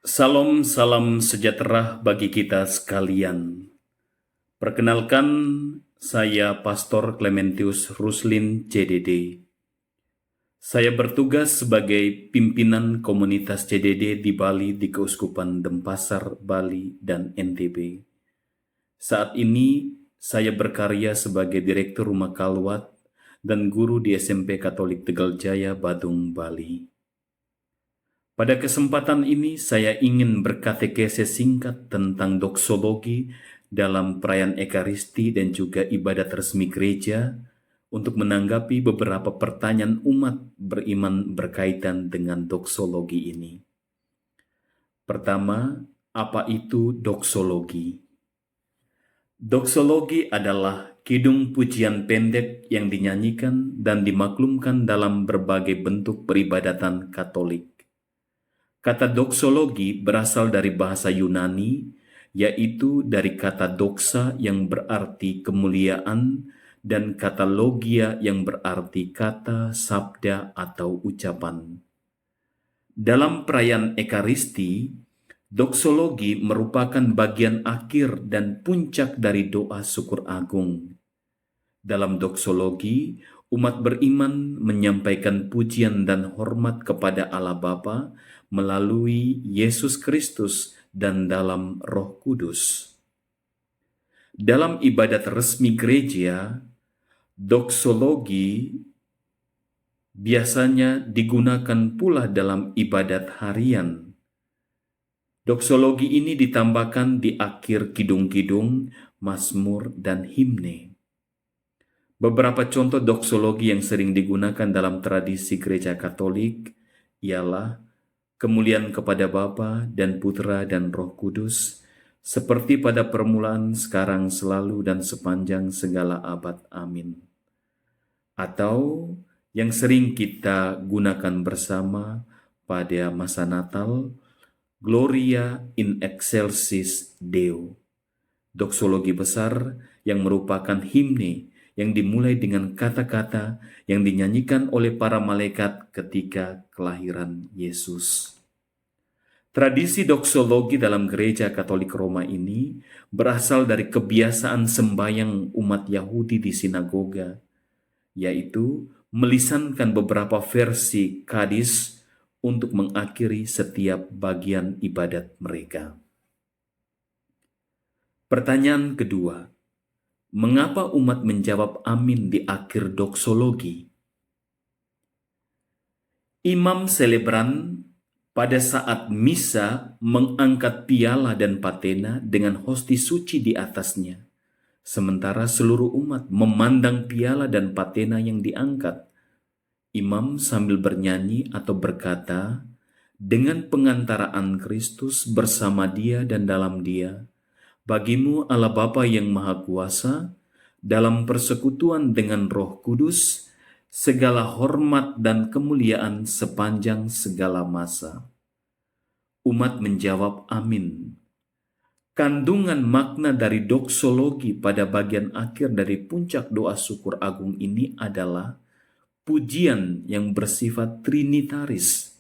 Salam salam sejahtera bagi kita sekalian. Perkenalkan, saya Pastor Clementius Ruslin CDD. Saya bertugas sebagai pimpinan komunitas CDD di Bali di Keuskupan Denpasar, Bali, dan NTB. Saat ini, saya berkarya sebagai Direktur Rumah Kalwat dan guru di SMP Katolik Tegal Jaya, Badung, Bali. Pada kesempatan ini, saya ingin berkatekese singkat tentang doksologi dalam perayaan Ekaristi dan juga ibadat resmi gereja untuk menanggapi beberapa pertanyaan umat beriman berkaitan dengan doksologi ini. Pertama, apa itu doksologi? Doksologi adalah kidung pujian pendek yang dinyanyikan dan dimaklumkan dalam berbagai bentuk peribadatan Katolik. Kata doksologi berasal dari bahasa Yunani, yaitu dari kata doksa yang berarti kemuliaan dan kata logia yang berarti kata, sabda, atau ucapan. Dalam perayaan Ekaristi, doksologi merupakan bagian akhir dan puncak dari doa syukur agung. Dalam doksologi, umat beriman menyampaikan pujian dan hormat kepada Allah Bapa melalui Yesus Kristus dan dalam Roh Kudus. Dalam ibadat resmi gereja, doksologi biasanya digunakan pula dalam ibadat harian. Doksologi ini ditambahkan di akhir kidung-kidung, mazmur, dan himne. Beberapa contoh doksologi yang sering digunakan dalam tradisi gereja Katolik ialah kemuliaan kepada Bapa dan Putra dan Roh Kudus, seperti pada permulaan, sekarang, selalu, dan sepanjang segala abad. Amin. Atau yang sering kita gunakan bersama pada masa Natal, Gloria in excelsis Deo. Doksologi besar yang merupakan himne yang dimulai dengan kata-kata yang dinyanyikan oleh para malaikat ketika kelahiran Yesus. Tradisi doksologi dalam gereja Katolik Roma ini berasal dari kebiasaan sembahyang umat Yahudi di sinagoga, yaitu melisankan beberapa versi kadis untuk mengakhiri setiap bagian ibadat mereka. Pertanyaan kedua, mengapa umat menjawab amin di akhir doksologi? Imam selebran pada saat misa mengangkat piala dan patena dengan hosti suci di atasnya, sementara seluruh umat memandang piala dan patena yang diangkat. Imam sambil bernyanyi atau berkata, dengan pengantaraan Kristus bersama Dia dan dalam Dia, bagimu Allah Bapa yang Maha Kuasa, dalam persekutuan dengan Roh Kudus, segala hormat dan kemuliaan sepanjang segala masa. Umat menjawab amin. Kandungan makna dari doksologi pada bagian akhir dari puncak doa syukur agung ini adalah pujian yang bersifat trinitaris,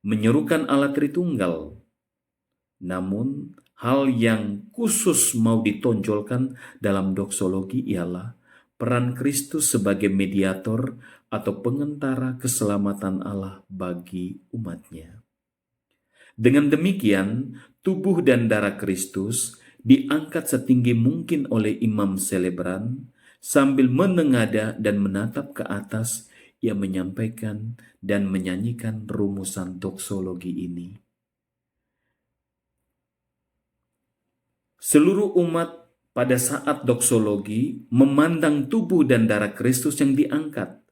menyerukan Allah Tritunggal. Namun, hal yang khusus mau ditonjolkan dalam doksologi ialah peran Kristus sebagai mediator atau pengentara keselamatan Allah bagi umatnya. Dengan demikian, tubuh dan darah Kristus diangkat setinggi mungkin oleh imam selebran sambil menengadah dan menatap ke atas. Ia menyampaikan dan menyanyikan rumusan doksologi ini. Seluruh umat pada saat doksologi memandang tubuh dan darah Kristus yang diangkat,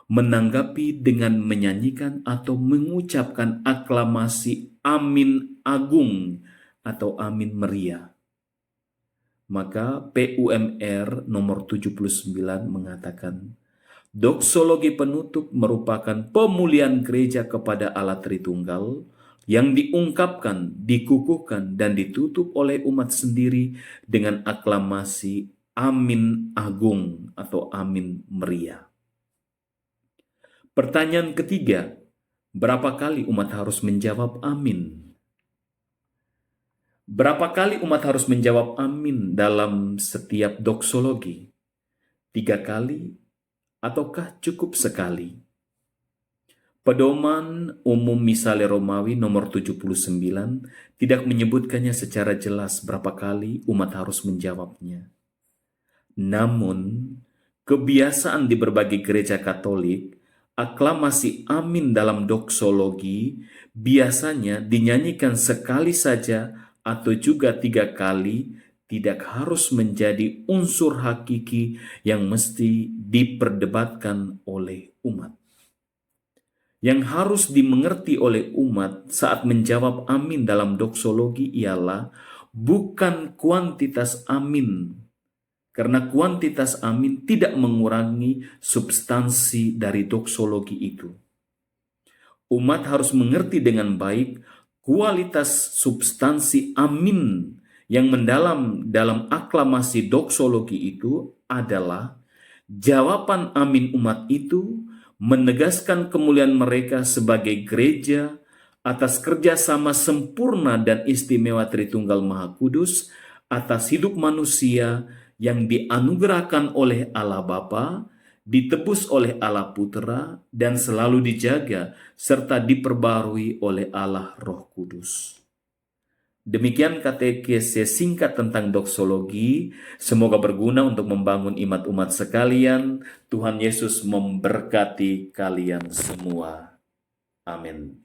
menanggapi dengan menyanyikan atau mengucapkan aklamasi amin agung atau amin meriah. Maka PUMR nomor 79 mengatakan, doksologi penutup merupakan pemulihan gereja kepada Allah Tritunggal yang diungkapkan, dikukuhkan, dan ditutup oleh umat sendiri dengan aklamasi amin agung atau amin meriah. Pertanyaan ketiga, berapa kali umat harus menjawab amin? Berapa kali umat harus menjawab amin dalam setiap doksologi? 3 kali ataukah cukup sekali? Pedoman umum Misale Romawi nomor 79 tidak menyebutkannya secara jelas berapa kali umat harus menjawabnya. Namun, kebiasaan di berbagai gereja Katolik, aklamasi amin dalam doksologi biasanya dinyanyikan sekali saja atau juga 3 kali, tidak harus menjadi unsur hakiki yang mesti diperdebatkan oleh umat. Yang harus dimengerti oleh umat saat menjawab amin dalam doksologi ialah bukan kuantitas amin, karena kuantitas amin tidak mengurangi substansi dari doksologi itu. Umat harus mengerti dengan baik kualitas substansi amin yang mendalam dalam aklamasi doksologi itu adalah jawaban amin umat itu menegaskan kemuliaan mereka sebagai gereja atas kerjasama sempurna dan istimewa Tritunggal Maha Kudus atas hidup manusia yang dianugerahkan oleh Allah Bapa, ditebus oleh Allah Putera, dan selalu dijaga serta diperbarui oleh Allah Roh Kudus. Demikian katekese singkat tentang doksologi. Semoga berguna untuk membangun iman umat sekalian. Tuhan Yesus memberkati kalian semua. Amin.